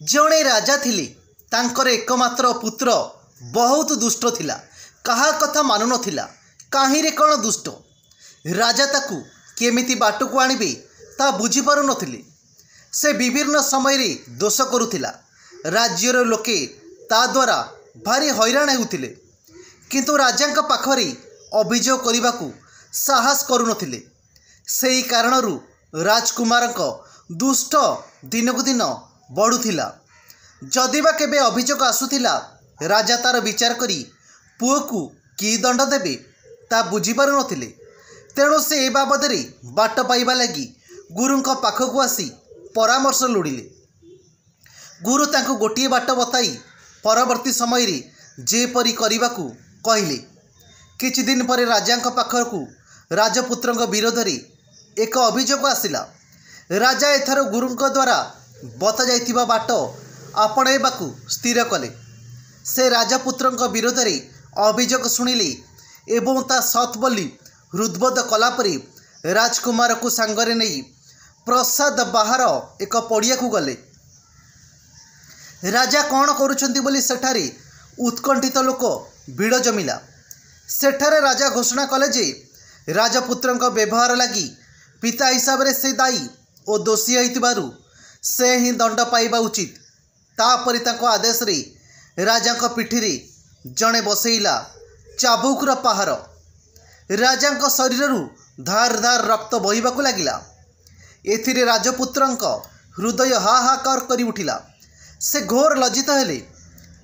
जड़े राजा थिले तांकर एकमात्र पुत्र बहुत दुष्ट थिला। कहा कथा मानु नथिला। काहीरे कौन दुष्ट राजा ताकू केमिति बाटकू आणिबे ता बुझी पारु नथिले। से विभिन्न समय रे दोष करुथिला। राज्यर लोके ता द्वारा भारी हैरान हेउथिले, किंतु राजांक पाखरे अभियोग करिबाकू साहस करू नथिले। सेही कारणरू राजकुमारक दुष्ट दिनकू दिन बढ़ुथिला। जदिबा केबे अभियोग आसुथिला, राजा तार विचार करी पुओ को की दंड देबे ता बुझी पारु नथिले। तेणु से ए बाबदरे बाट पाइबा लगी गुरुंक पाखकू आसी परामर्श लोड़िले। गुरु तांको गोटिए बाट बताई परवर्ती समय रे जेपरी करिबाकू कहिले। किछि दिन परे राजांक पाखकू राजपुत्रंक विरोध रे एक अभियोग आसिला। राजा एथर गुरुंक द्वारा बता जाइथिबा बाट आपणाइबाकू स्थिर कले। से राजपुत्रंक विरोध रे अभियोग शुणिले एवं ता सत बोली हृदबोध कलापरी राजकुमार को सांगरे नहीं प्रसाद बाहर एक पड़िया को गले। राजा कौन करुछंती बोली सेठारे उत्कंठित लोक भिड़ जमिला। सेठारे राजा घोषणा कले जे राजपुत्रंक व्यवहार लगी पिता हिसाब रे से दायी और दोषी होइतिबारु से ही दंड पाइबा उचित। तापरि तांको आदेश रे राजांक पिठी रे जणे बसैला चाबुकर पहाड़। राजांक शरीररू धार धार रक्त बहिबाकू लागिला। एथिरे राजपुत्रंक हृदय हाहाकार करी उठिला। से घोर लज्जित हेले।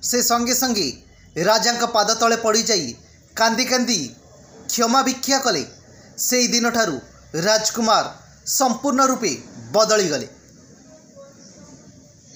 से संगे संगे राजांक पाद तले पड़ी जाई कांदी कांदी क्षमा भिक्षा कले। से दिन ठारू राजकुमार संपूर्ण रूपे बदली गले।